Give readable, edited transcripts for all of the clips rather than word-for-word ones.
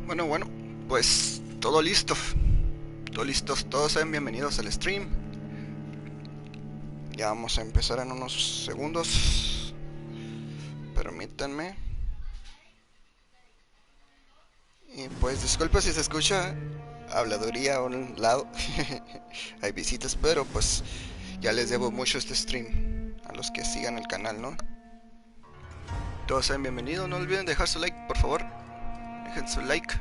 Bueno, pues todo listo. Todo listos, todos sean bienvenidos al stream. Ya vamos a empezar en unos segundos. Permítanme. Y pues disculpa si se escucha habladuría a un lado. Hay visitas, pero pues ya les debo mucho este stream a los que sigan el canal, ¿no? Todos sean bienvenidos, no olviden dejar su like, por favor. Dejen su like.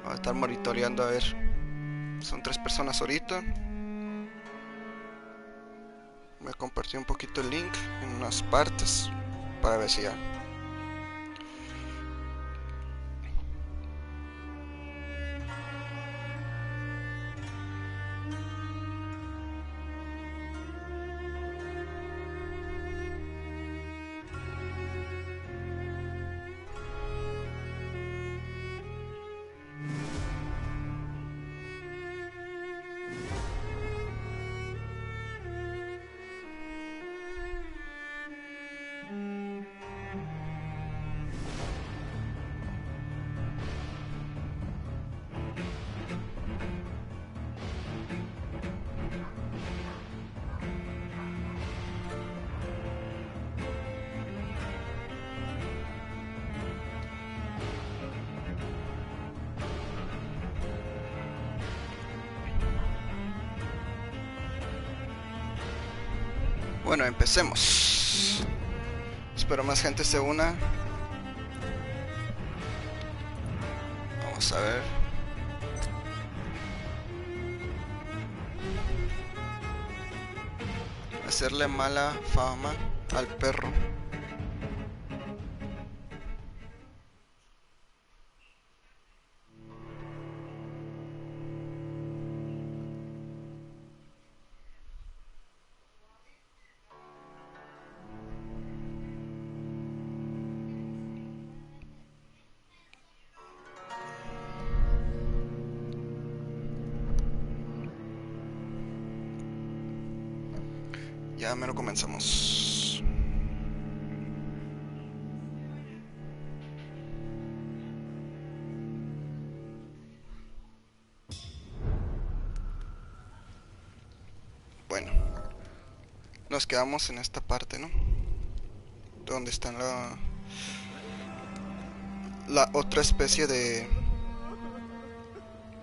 Voy a estar monitoreando, a ver. Son 3 personas ahorita. Voy a compartir un poquito el link en unas partes para ver si ya. Bueno, empecemos. Espero más gente se una. Vamos a ver. Hacerle mala fama al perro. Ya mero comenzamos. Bueno, nos quedamos en esta parte, ¿no? Donde está la otra especie de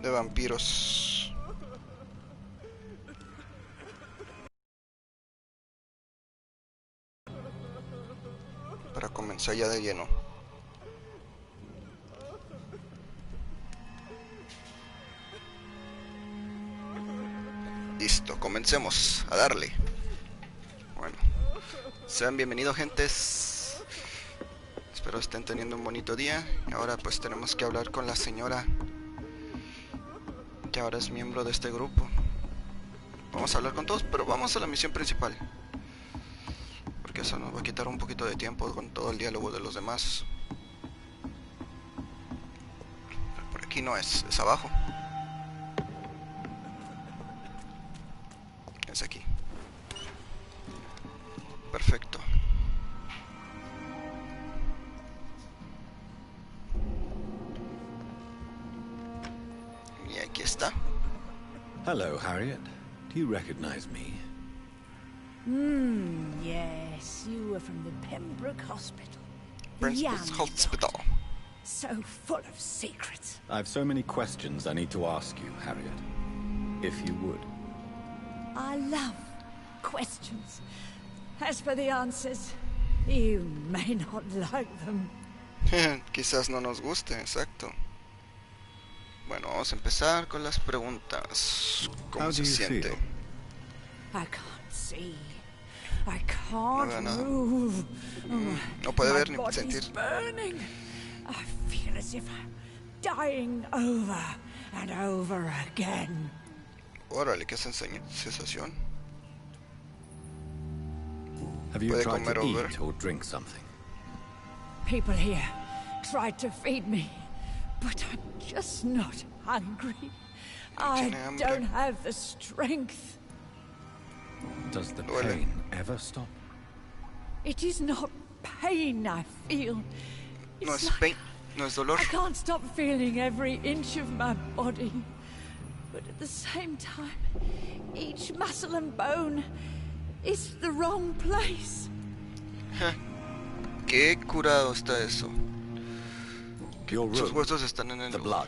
vampiros. Para comenzar ya de lleno. Listo, comencemos a darle. Bueno, sean bienvenidos, gentes. Espero estén teniendo un bonito día. Y ahora pues tenemos que hablar con la señora, que ahora es miembro de este grupo. Vamos a hablar con todos, pero vamos a la misión principal, porque eso nos va a quitar un poquito de tiempo con todo el diálogo de los demás. Por aquí no es, es abajo. Es aquí. Perfecto. Y aquí está. Hello, Harriet. Do you recognize me? Yes, you were from the Pembroke Hospital. The Prince's young Hospital. doctor. So full of secrets. I have so many questions I need to ask you, Harriet. If you would. I love questions. As for the answers, you may not like them. Quizás no nos guste, exacto. Bueno, vamos a empezar con las preguntas. ¿Cómo se siente? I can't see. I can't nada. move. No puede ver My ni body's sentir. burning. I feel as if I'm dying over and over again. Órale, qué sensación. Have you Puede tried comer to o ver. eat or drink something? People here tried to feed me, but I'm just not hungry. I Tiene hambre. don't have the strength. Does the Duele. pain ever stop? It is not pain I feel. No It's es like pain, No es dolor. I can't stop feeling every inch of my body. But at the same time, each muscle and bone is the wrong place. Qué curado está eso. Your Sus room, huesos están en el the lugar blood.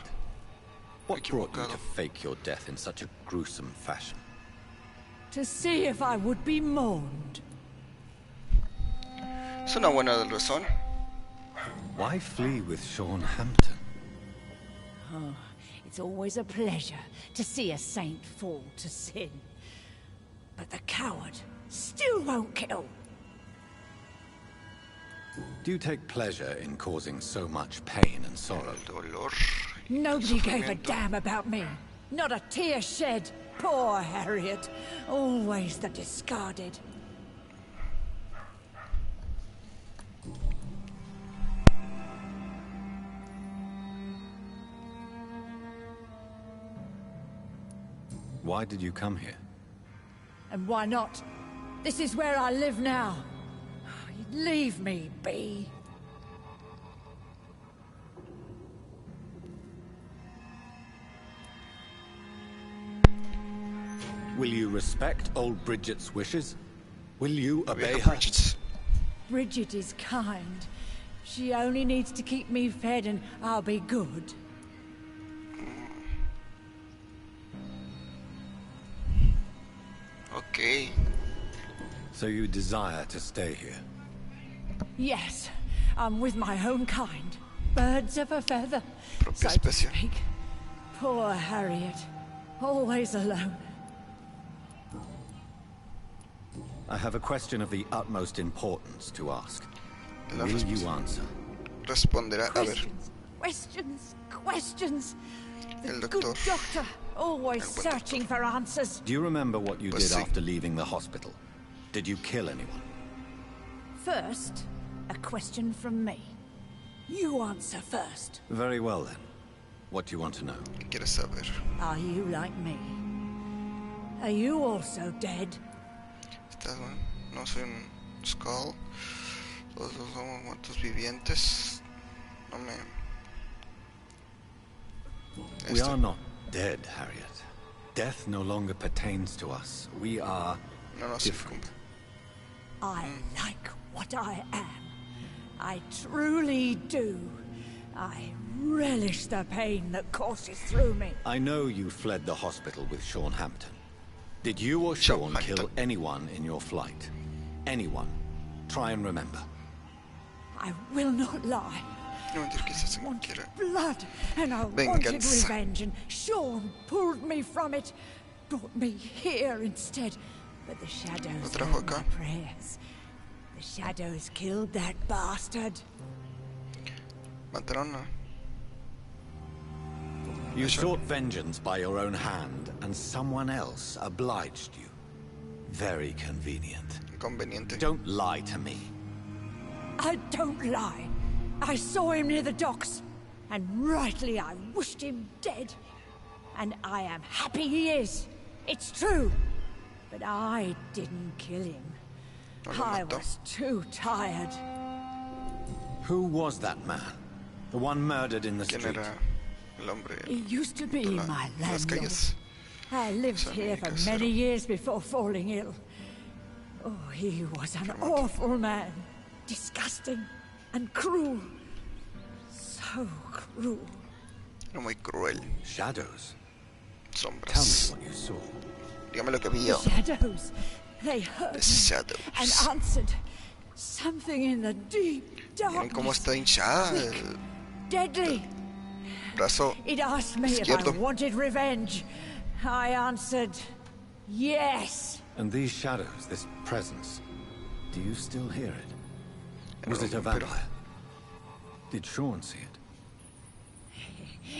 What brought you equivocado. to fake your death in such a gruesome fashion? To see if I would be mourned. Es una buena razón. Why flee with Sean Hampton? Oh, it's always a pleasure to see a saint fall to sin. But the coward still won't kill. Do you take pleasure in causing so much pain and sorrow? El dolor. Nobody gave a sufrimiento. damn about me. Not a tear shed. Poor Harriet. Always the discarded. Why did you come here? And why not? This is where I live now. Leave me be. Will you respect old Bridget's wishes? Will you obey Vieja her? Bridget. Bridget is kind. She only needs to keep me fed and I'll be good. Ok. So you desire to stay here? Yes, I'm with my own kind. Birds of a feather, so Propia to especie. speak. Poor Harriet. Always alone. I have a question of the utmost importance to ask. La Will you respuesta. answer? Responderá. A ver. Questions. El The good doctor. doctor, always El buen searching for answers. Do you remember what you Pues did sí. after leaving the hospital? Did you kill anyone? First, a question from me. You answer first. Very well then. What do you want to know? ¿Qué quieres saber? Are you like me? Are you also dead? ¿Estás bueno? No soy un skull. Todos somos muertos vivientes. No me. We are not dead, Harriet. Death no longer pertains to us. We are No nos different. I like what I am. I truly do. I relish the pain that courses through me. I know you fled the hospital with Sean Hampton. Did you or Sean kill Hampton. anyone in your flight? Anyone? Try and remember. I will not lie. No mentir, quizás se me Wanted quiera. blood, and I wanted Venganza. revenge, and Sean pulled me from it, brought me here instead. But the shadows Lo trajo heard my acá. prayers. The shadows killed that bastard. Mataron a. You sought vengeance by your own hand, and someone else obliged you. Very convenient. Inconveniente. Don't lie to me. I don't lie. I saw him near the docks, and rightly I wished him dead. And I am happy he is. It's true. But I didn't kill him. No lo I mató. was too tired. Who was that man? The one murdered in the ¿Quién street? era el hombre He used to be de my las landlord. calles? I lived San here for Casero. many years before falling ill. Oh, he was an awful man. Disgusting and cruel. So cruel. Era muy cruel. Shadows. Tell me Sombras. what you saw. Dígame lo que The vio. shadows. They heard The me shadows. and answered. Something in the deep Miren cómo darkness. está hinchada el Deadly. brazo. It asked me if I Izquierdo. wanted revenge. I answered, yes. And these shadows, this presence, do you still hear it? Was it a Pero- vampire? Did Sean see it?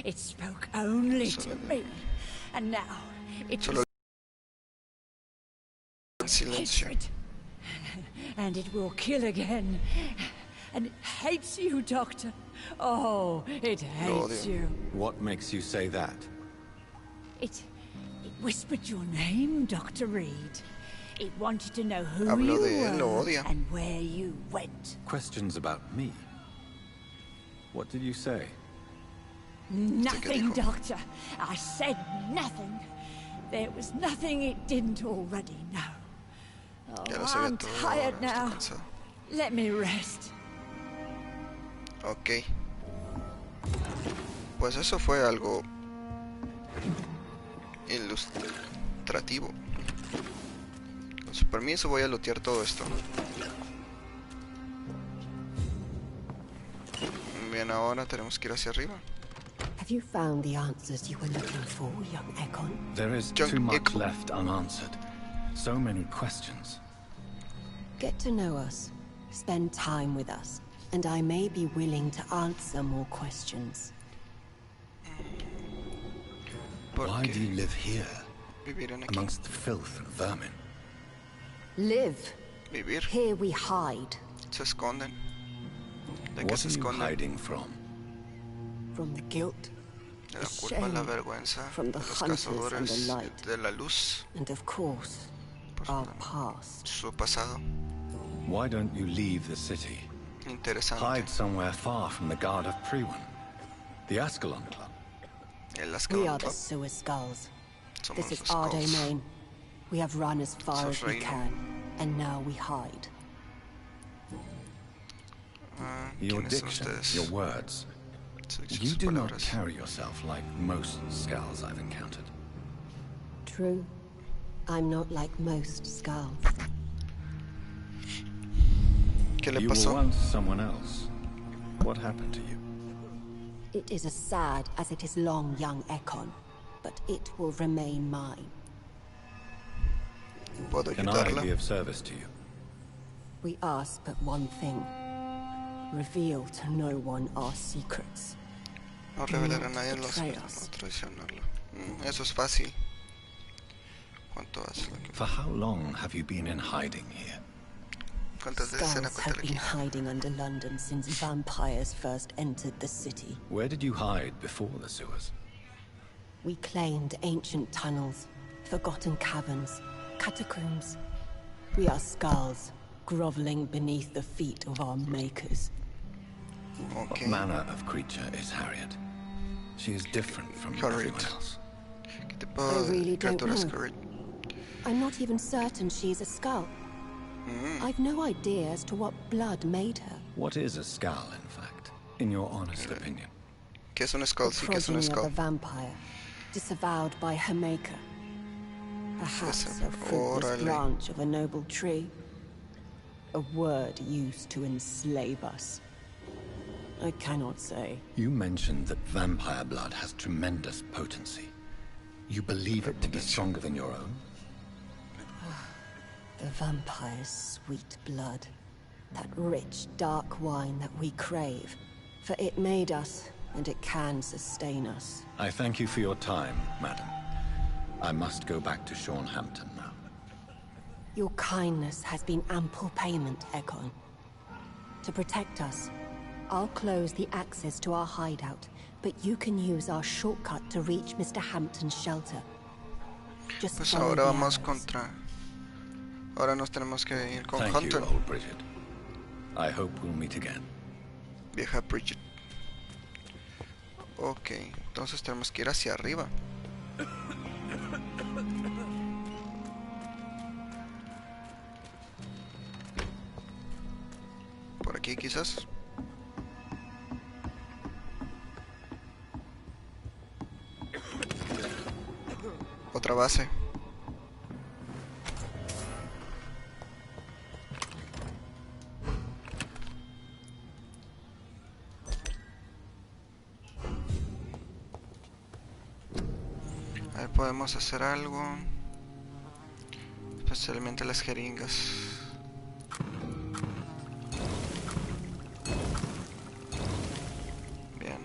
It spoke only to Solo- me. And now it Solo is en silencio. hatred. And it will kill again. And it hates you, Doctor. Oh, it hates odio. you. What makes you say that? It whispered your name, Dr. Reed. It wanted to know who Habló you de él, lo were odia. and where you went. Questions about me? What did you say? Nothing, Doctor. I said nothing. There was nothing it didn't already know. Ya lo Oh, sabía I'm todo, tired ahora estoy now. cansado. Let me rest. Ok. Pues eso fue algo ilustrativo. Con su permiso voy a lootear todo esto. Bien, ahora tenemos que ir hacia arriba. Have you found the answers you were looking for, young Ekon? There is Young too much Ekon. left unanswered. So many questions. Get to know us, spend time with us, and I may be willing to answer more questions. ¿Por Why qué do you live here, vivir en aquí? amongst the filth and vermin? Live. Vivir. Here we hide. Se esconden. ¿De qué What se are you esconden? hiding from? From the guilt, De la the culpa, la shame, vergüenza, from de the los hunters and cazadores, the light. de la luz, and of course, pues, our past. su pasado. Why don't you leave the city? Interesante. Hide somewhere far from the guard of Priwen. The Ascalon Club. El We Ascalon are the Club. Sewer Skulls. Somos This is los our Skulls. domain. We have run as far Sos as we reino. can, and now we hide. Your ¿Quiénes son diction, ustedes? your words. Sus You do not palabras. carry yourself like most Skulls I've encountered. True. I'm not like most Skulls. ¿Qué le You were pasó? once someone else. What happened to you? It is as sad as it is long, young Ekon, but it will remain mine. ¿Puedo Can I ayudarla? be of service to you? We ask but one thing. Reveal to no one our secrets. No Do revelar a not nadie los betray no us. traicionarlo. Eso es fácil. ¿Cuánto hace lo que For how long have you been in hiding here? ¿Cuántas veces se han Skulls have encontrado been aquí? hiding under London since vampires first entered the city. Where did you hide before the sewers? We claimed ancient tunnels, forgotten caverns, catacombs. We are skulls, groveling beneath the feet of our makers. What Ok. manner of creature is Harriet? She is different from Harriet. everyone else. ¿Qué tipo I really de don't criaturas, know. Harriet? I'm not even certain she's a skull. I've no idea as to what blood made her. What is a skull, in fact, in your honest opinion? ¿Qué es un skull? The Sí, ¿qué es un progeny of skull? a vampire, disavowed by her maker. Perhaps a fruitless Órale. branch of a noble tree. A word used to enslave us. I cannot say. You mentioned that vampire blood has tremendous potency. You believe it to be stronger than your own? The vampire's sweet blood. That rich, dark wine that we crave. For it made us, and it can sustain us. I thank you for your time, madam. I must go back to Hampton now. Your kindness has been ample payment, Ekon. To protect us, I'll close the access to our hideout, but you can use our shortcut to reach Mr. Hampton's shelter. Just Pues follow ahora the vamos arrows. contra... Ahora nos tenemos que ir con Thank you, Hampton. old Bridget. I hope we'll meet again. Vieja Bridget. Ok, entonces tenemos que ir hacia arriba. Por aquí quizás. Otra base. A ver, podemos hacer algo. Especialmente las jeringas. Bien.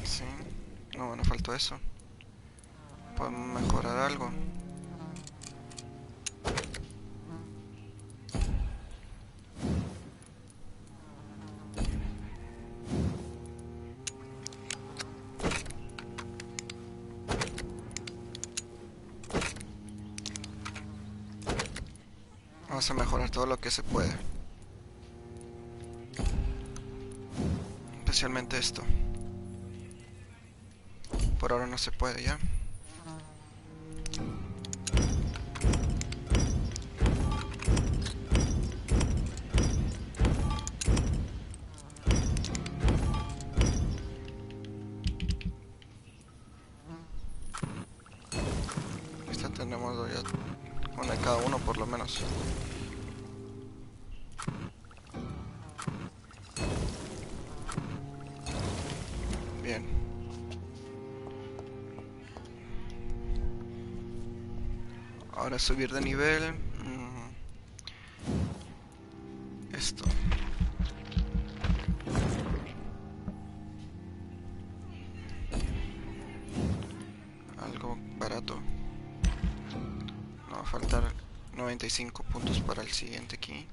Sí. No, bueno, faltó eso. Podemos mejorar algo. Vamos a mejorar todo lo que se puede. Especialmente esto. Por ahora no se puede ya. Esta tenemos ya una de cada uno por lo menos. Bien. Ahora subir de nivel. Esto. Algo barato. No va a faltar 95 puntos para el siguiente aquí.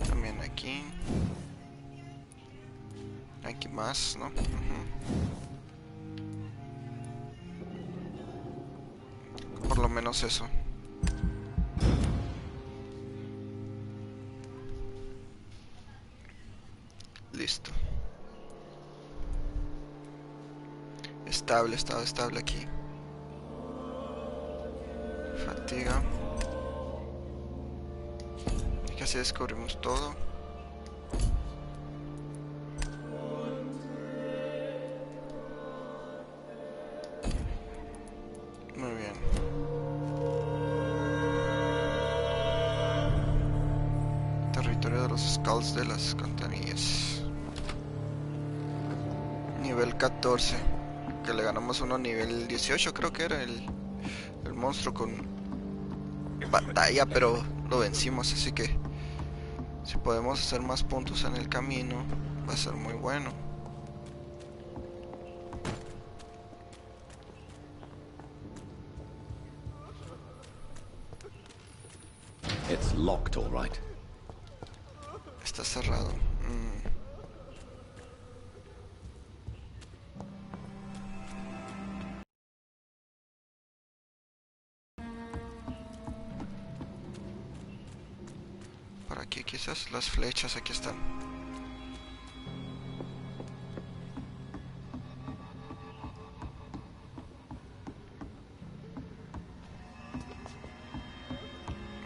También aquí. Aquí más, ¿no? Por lo menos eso. Listo. Estable, estado estable aquí. Fatiga. Y casi descubrimos todo. Muy bien. Territorio de los Skulls de las Cantanillas. Nivel 14. Que le ganamos uno nivel 18, creo que era el monstruo con batalla, pero lo vencimos, así que si podemos hacer más puntos en el camino va a ser muy bueno. It's locked, all right. Está cerrado. Por aquí quizás las flechas aquí están.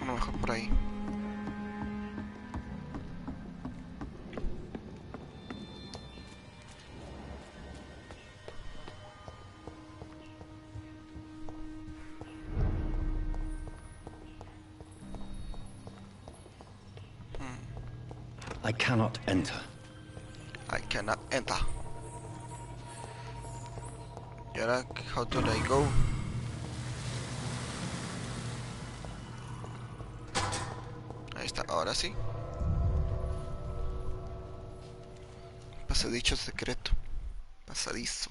A lo mejor por ahí. I cannot enter. I cannot enter. Y ahora, how do I go? Ahí está, ahora sí. Pasadizo secreto. Pasadizo.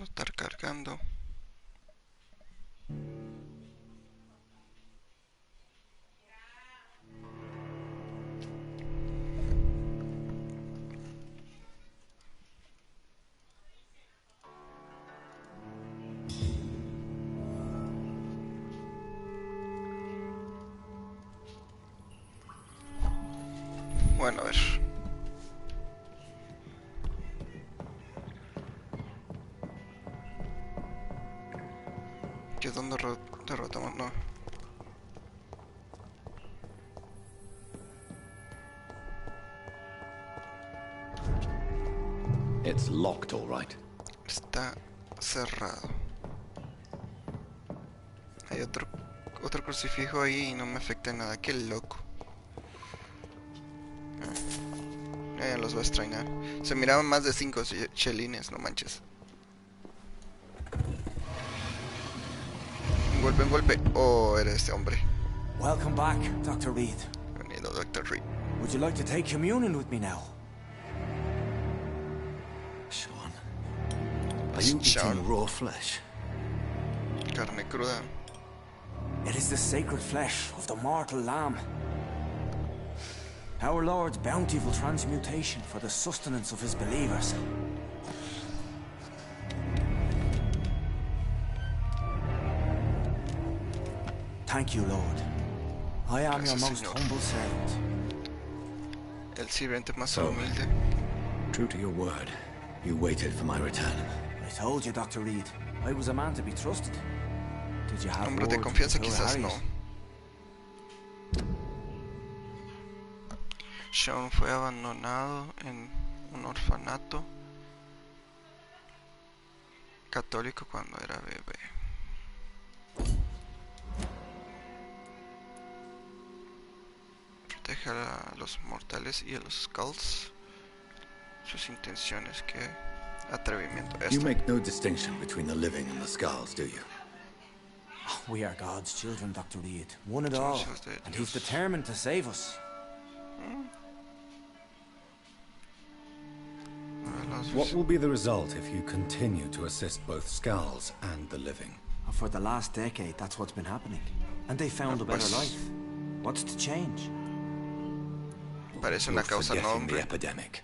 Estar cargando. Bueno, a ver. ¿Qué es donde derrotamos? No. It's locked, all right. Está cerrado. Hay otro crucifijo ahí y no me afecta nada. Qué loco. Los voy a extrañar. Se miraban más de 5 chelines, no manches. Un golpe. Oh, era este hombre. Welcome back, Dr. Reed. Bienvenido, Dr. Reed. Would you like to take communion with me now? Sean, are you eating raw flesh? Carne cruda. It is the sacred flesh of the mortal lamb. Our Lord's bountiful transmutation for the sustenance of his believers. Thank you, Lord. I am your most humble servant. El sirviente más humilde. True to your word, you waited for my return. I told you, Dr. Reed, I was a man to be trusted. Did you have Hombre de word confianza to quizás Harriet? no. Sean fue abandonado en un orfanato católico cuando era bebé. Protege a los mortales y a los skulls. Sus intenciones, qué atrevimiento. You make no distinction between the living and the skulls, do you? We are God's children, Dr. Reed. One and all. And he's determined to save us. What will be the result if you continue to assist both skulls and the living? For the last decade, that's what's been happening. And they found a better life. What's to change? Parece una causa The noble. epidemic.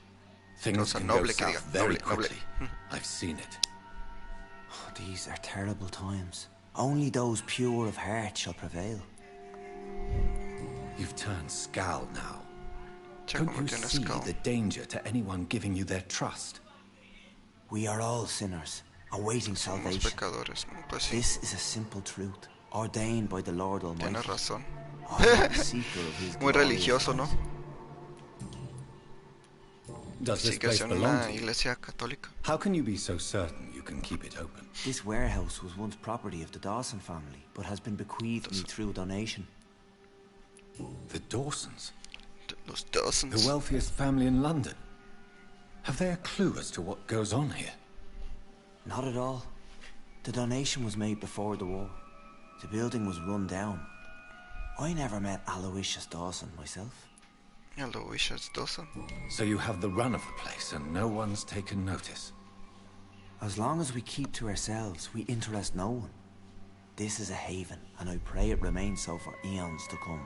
Things Causa can noble go que diga. south very Noble, noble. quickly. I've seen it. Oh, these are terrible times. Only those pure of heart shall prevail. You've turned skull now. Se Don't you convirtió en see skull. the danger to anyone giving you their trust? We are all sinners, awaiting Somos salvation. pecadores. Pues sí, This is a simple truth, ordained by the Lord Almighty. tienes razón. I am a seeker of his Muy glorious religioso, ¿no? light. Does this Sí, que place es belong una to you? iglesia católica. How can you be so certain you can keep it open? This warehouse was once property of the Dawson family, but has been bequeathed me through donation. The Dawsons, Los Dawsons. the wealthiest family in London. Have they a clue as to what goes on here? Not at all. The donation was made before the war. The building was run down. I never met Aloysius Dawson myself. Aloysius Dawson. So you have the run of the place and no one's taken notice? As long as we keep to ourselves, we interest no one. This is a haven, and I pray it remains so for eons to come.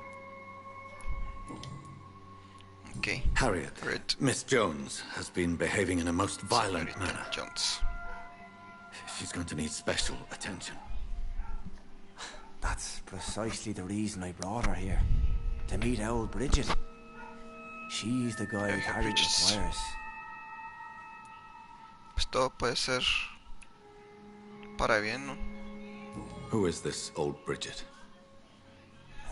Okay. Harriet, Miss Jones has been behaving in a most violent Señorita manner. Jones. She's going to need special attention. That's precisely the reason I brought her here. To meet old Bridget. She's the guide Harriet Bridget's. requires. Pues todo puede ser para bien, ¿no? Who is this old Bridget?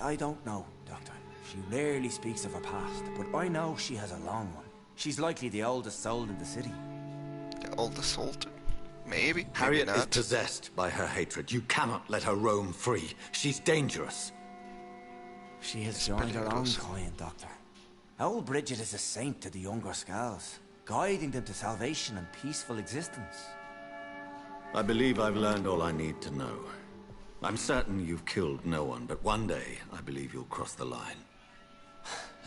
I don't know, Doctor. She rarely speaks of her past, but I know she has a long one. She's likely the oldest soul in the city. The oldest soul. Maybe. Harriet maybe is not. possessed by her hatred. You cannot let her roam free. She's dangerous. She has joined her own peligroso. kind, Doctor. Old Bridget is a saint to the younger Skulls, guiding them to salvation and peaceful existence. I believe I've learned all I need to know. I'm certain you've killed no one, but one day I believe you'll cross the line.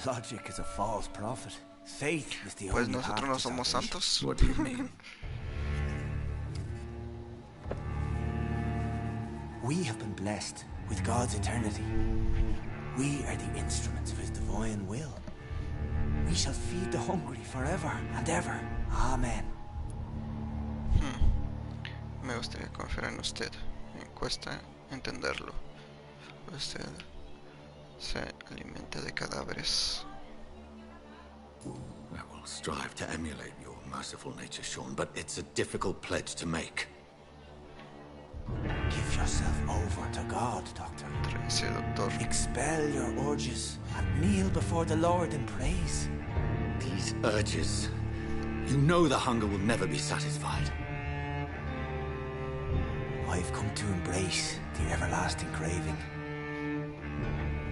Logic is a false prophet. Faith is the Pues only path nosotros no to somos salvation. santos. What do you mean? We have been blessed with God's eternity. We are the instruments of his divine will. We shall feed the hungry forever and ever. Amen. Me gustaría confiar en usted. Me cuesta entenderlo. Usted se alimenta de cadáveres. I will strive to emulate your merciful nature, Sean, but it's a difficult pledge to make. Give yourself over to God, Doctor. Trace, doctor. Expel your urges and kneel before the Lord in praise. These urges. You know the hunger will never be satisfied. I've come to embrace the everlasting craving.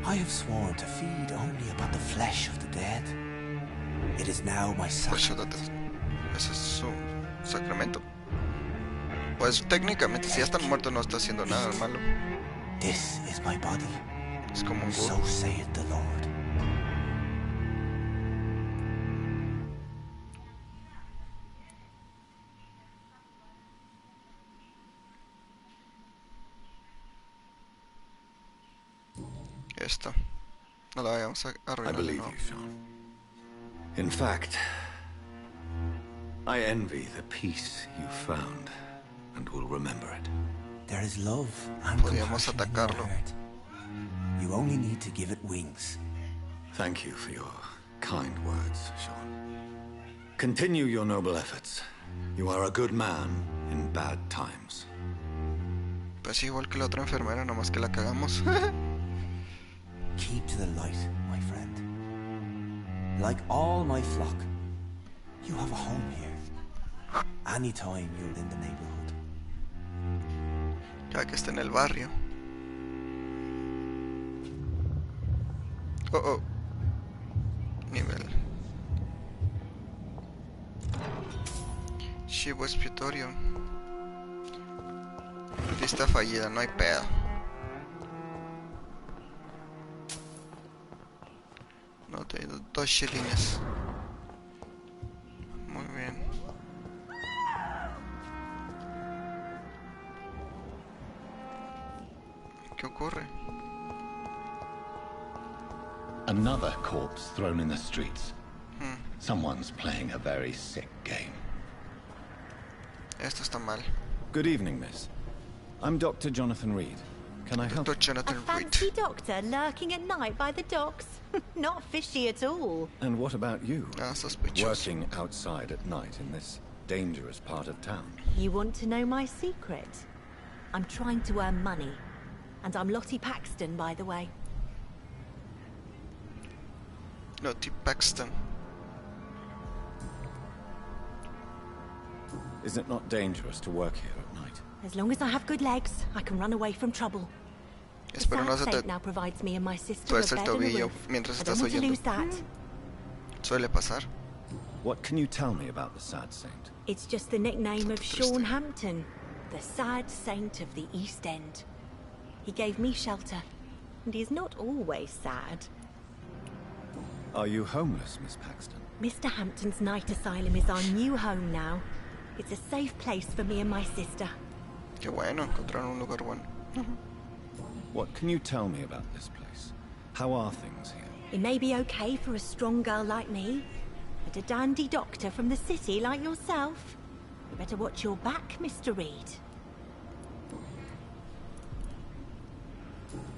I have sworn to feed only upon the flesh of the dead. It is now my Pues sacrament. ese es su sacramento. Pues técnicamente si ya están muertos no está haciendo nada malo. This is my body. Es como un So gurú. saith the Lord. esto. No lo vayamos a I arruinar de believe nuevo. you, Sean. In fact, I envy the peace you found, and will remember it. There is love and Podríamos compassion in your atacarlo. heart. You only need to give it wings. Thank you for your kind words, Sean. Continue your noble efforts. You are a good man in bad times. Pues igual que la otra enfermera, nomás que la cagamos. Keep to the light, my friend. Like all my flock, you have a home here. Anytime you're in the neighborhood. Ya que está en el barrio. Oh, oh. Nivel. Chivo expiatorio. Lista fallida, no hay pedo. No, te doy 2 shillings. Muy bien. ¿Qué ocurre? Another corpse thrown in the streets. Someone's playing a very sick game. Esto está mal. Good evening, miss. I'm Dr. Jonathan Reed. Can I help Dr. you? Jonathan A Reed. fancy doctor lurking at night by the docks? Not fishy at all. And what about you? Nada sospechoso. Working outside at night in this dangerous part of town. You want to know my secret? I'm trying to earn money. And I'm Lottie Paxton, by the way. Lottie Paxton. Is it not dangerous to work here at night? As long as I have good legs, I can run away from trouble. The Espero no sad se te saint now provides me and my sister a tuerce el bed and a tobillo roof. mientras I don't estás want to oyendo. lose that. Suele pasar. What can you tell me about the sad saint? It's just the nickname of Sean Hampton, the sad saint of the East End. He gave me shelter, and he's not always sad. Are you homeless, Miss Paxton? Mr. Hampton's night asylum is our new home now. It's a safe place for me and my sister. Qué bueno, encontraron un lugar bueno. What can you tell me about this place? How are things here? It may be okay for a strong girl like me, but a dandy doctor from the city like yourself, you better watch your back, Mr. Reed.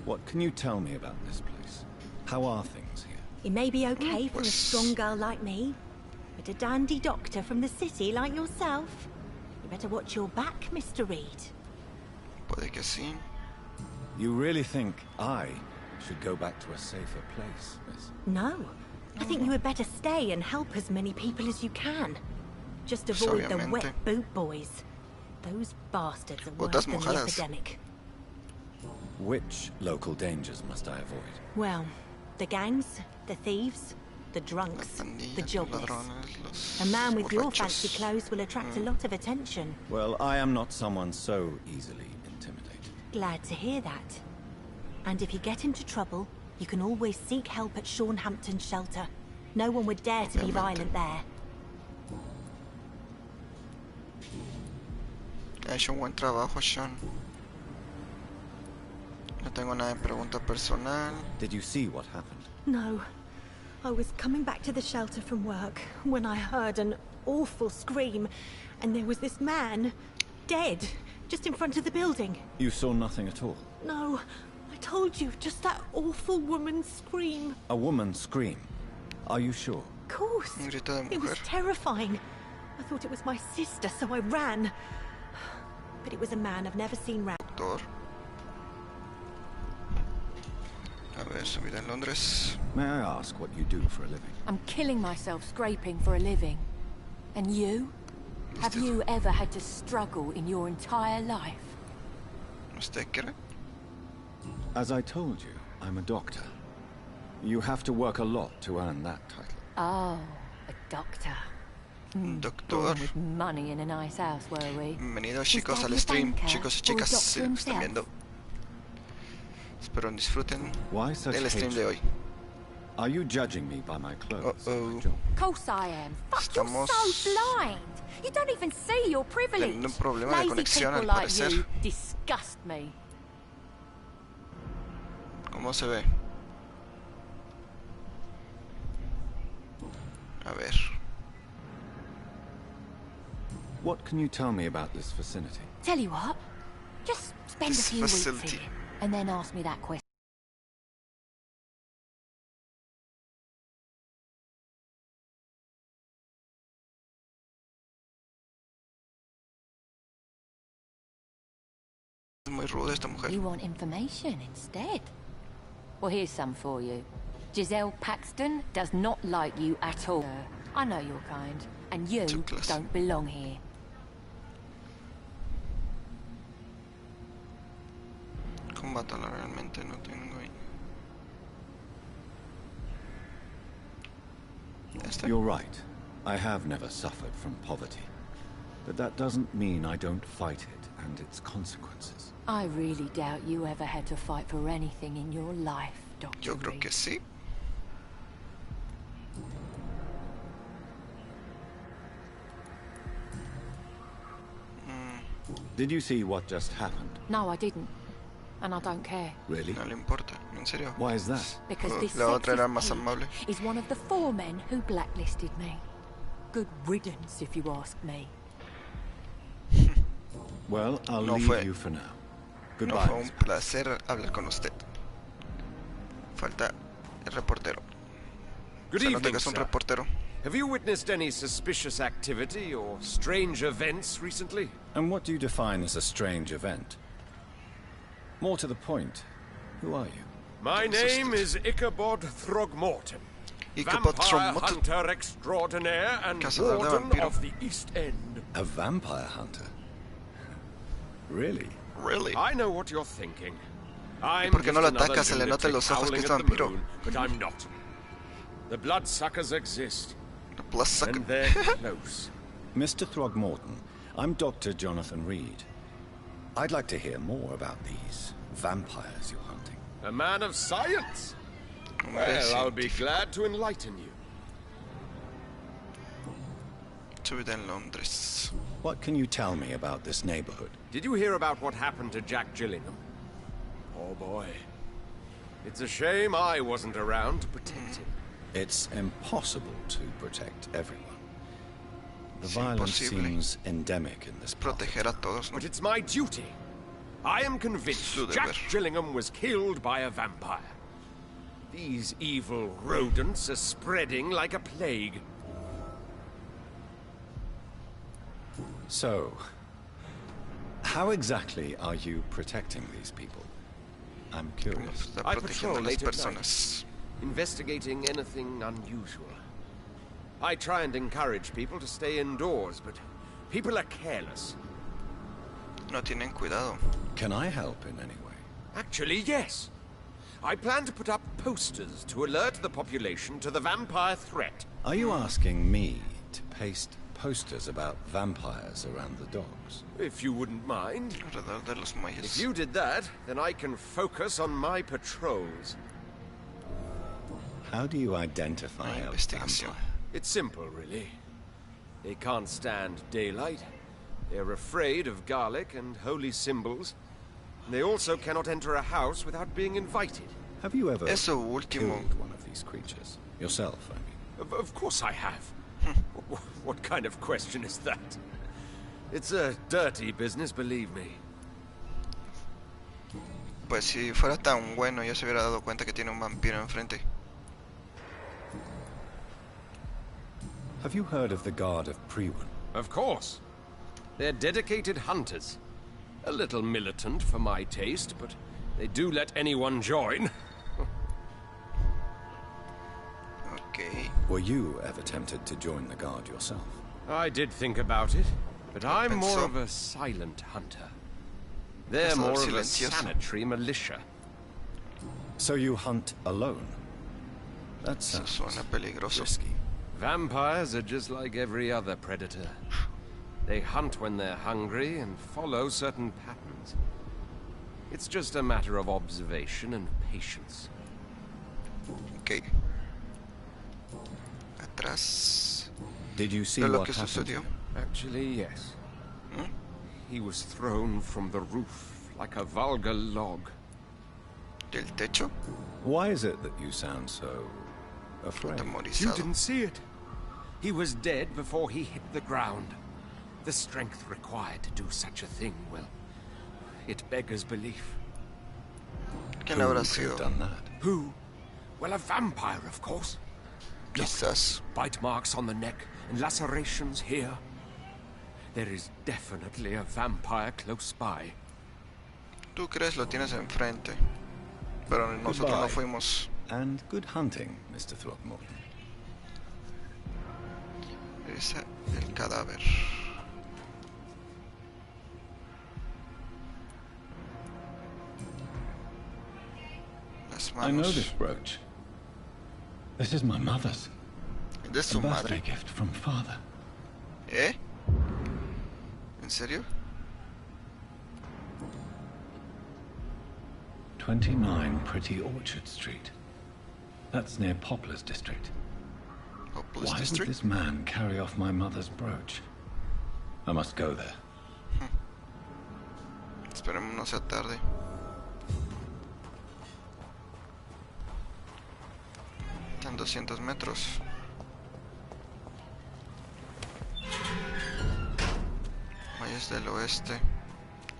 What can you tell me about this place? How are things here? It may be okay for a strong girl like me, but a dandy doctor from the city like yourself, you better watch your back, Mr. Reed. Puede que sí. You really think I should go back to a safer place, miss? No. I think you had better stay and help as many people as you can. Just avoid the wet obviamente. boot boys. Those bastards are worse Botas than the mojadas. epidemic. Which local dangers must I avoid? Well, the gangs, the thieves, the drunks, Las pandillas, the los jobless. ladrones, los A man with your borrachos. fancy clothes will attract a lot of attention. Well, I am not someone so easily intimidated. Glad to hear that. And if you get into trouble, you can always seek help at Sean Hampton's shelter. No one would dare to be Obviamente. violent there. Ha hecho un buen trabajo, Sean. No tengo nada de pregunta personal. Did you see what happened? No. I was coming back to the shelter from work when I heard an awful scream, and there was this man, dead, just in front of the building. You saw nothing at all? No, I told you, just that awful woman's scream. A woman scream? Are you sure? Of course. Un grito de It was mujer. terrifying. I thought it was my sister, so I ran. But it was a man I've never seen ran. Doctor. A ver, su vida en Londres. May I ask what you do for a living? I'm killing myself scraping for a living. And you? Have you ever had to struggle in your entire life? ¿Usted quiere? As I told you, I'm a doctor. You have to work a lot to earn that title. Oh, a doctor. Doctor. Born with money in a nice house, were we? Bienvenidos Is chicos Daddy al a stream. banker Chicos y or a chicas, doctor si lo están himself? viendo. Espero disfruten Why such del stream de hatred? hoy. Are you judging me by my clothes? Uh-oh. My job? Of course I am. Fuck, Estamos you're so blind. You don't even see your privilege. teniendo un problema de Lazy conexión, people al like parecer. you disgust me. ¿Cómo se ve? A ver. What can you tell me about this vicinity? Tell you what, just spend This a few weeks facility. here, and then ask me that question. Es muy ruda esta mujer. You want information instead? Well, here's some for you. Giselle Paxton does not like you at all. I know your kind, and you Too close. don't belong here. Combátala, realmente no tengo. You're right. I have never suffered from poverty. But that doesn't mean I don't fight it and its consequences. I really doubt you ever had to fight for anything in your life, Dr. Yo creo Reed. que sí. Did you see what just happened? No, I didn't. And I don't care. Really? No le importa, en serio. Why is that? Because this La otra era sexist más pig amable. is one of the 4 men who blacklisted me. Good riddance, if you ask me. Well, I'll No leave fue- you for now. No Goodbye. fue un placer hablar con usted. Falta el reportero. Good Se nota que evening, es un sir. reportero. Have you witnessed any suspicious activity or strange events recently? And what do you define as a strange event? More to the point, who are you? My name is ICHABOD Throgmorton, ICHABOD vampire Throgmorton. hunter extraordinaire and Cazador de warden vampiro. of the East End. A vampire hunter? Really? Really? I know what you're thinking. I'm por qué no just lo ataca? another Se le nota en los ojos que lunatic es howling at the vampiro. moon, but I'm not. The bloodsuckers exist, Plus saca. and they're close. Mr. Throgmorton, I'm Dr. Jonathan Reed. I'd like to hear more about these vampires you're hunting. A man of science. Hombre, Well, I'll be científico. glad to enlighten you. Su vida en Londres. What can you tell me about this neighborhood? Did you hear about what happened to Jack Gillingham? Oh boy. It's a shame I wasn't around to protect him. It's impossible to protect everyone. The Es violence imposible seems endemic in this part. proteger a todos, ¿no? But it's my duty. I am convinced Su deber. Jack Gillingham was killed by a vampire. These evil rodents are spreading like a plague. So, how exactly are you protecting these people? I'm curious. Está I protegiendo patrol a las late at personas. Investigating anything unusual. I try and encourage people to stay indoors, but people are careless. No tienen cuidado. Can I help in any way? Actually, yes. I plan to put up posters to alert the population to the vampire threat. Are you asking me to paste posters about vampires around the docks? If you wouldn't mind. Alrededor de los If muelles. you did that, then I can focus on my patrols. How do you identify a Investigación. vampire? It's simple, really. They can't stand daylight. They're afraid of garlic and holy symbols. They also cannot enter a house without being invited. Have you ever Eso último. killed one of these creatures? Yourself, I mean. Of course I have. What kind of question is that? It's a dirty business, believe me. Pues si fuera tan bueno ya se hubiera dado cuenta que tiene un vampiro enfrente. Have you heard of the Guard of Priwen? Of course. They're dedicated hunters. A little militant for my taste, but they do let anyone join. Ok. Were you ever tempted to join the Guard yourself? I did think about it, but I'm more pensó? of a silent hunter. They're Cazador more of a silencioso. sanitary militia. So you hunt alone? That Eso sounds suena peligroso. risky. Vampires are just like every other predator. They hunt when they're hungry and follow certain patterns. It's just a matter of observation and patience. Ok. Atrás. Did you see ¿Qué es lo what que happened to sucedió? him? Actually, yes. Hmm? He was thrown from the roof like a vulgar log. ¿Del techo? Why is it that you sound so afraid? You Atemorizado. didn't see it. He was dead before he hit the ground. The strength required to do such a thing, well, it beggars belief. ¿Quién habrá sido? Done that. Who? Well, a vampire, of course. Quizás. Bite marks on the neck and lacerations here. There is definitely a vampire close by. Tú crees lo tienes enfrente, pero nosotros no fuimos. And good hunting, Mr. Throgmorton. Revisa el cadáver. Las I know manos. this brooch. This is my mother's. ¿De A su birthday madre? gift from father. ¿Eh? ¿En serio? 29 Pretty Orchard Street. That's near Poplar's district. Poplar's Why District? would this man carry off my mother's brooch? I must go there. Esperemos no sea tarde. Están 200 metros. Valles del Oeste.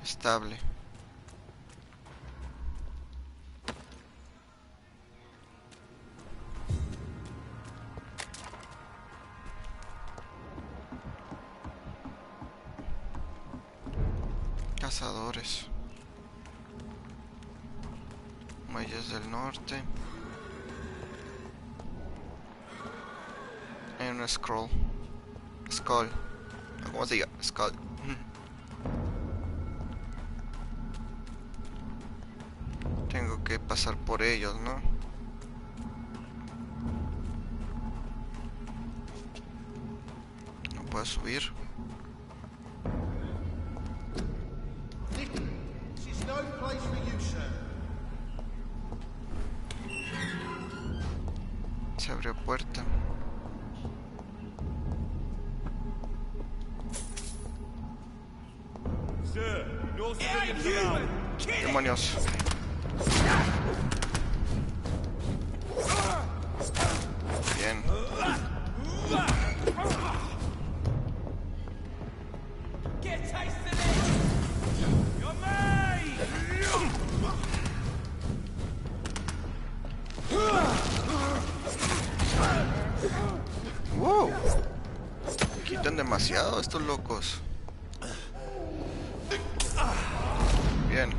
Estable. Cazadores. Valles del Norte. Hay un scroll. Skull. ¿Cómo se diga? Skull. Tengo que pasar por ellos, ¿no? No puedo subir. She's no place for you, sir. Se abrió puerta. Demonios. Bien. Wow. Quitan demasiado estos locos. Bien.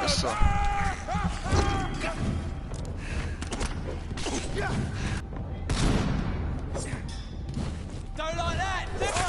Eso. Don't like that!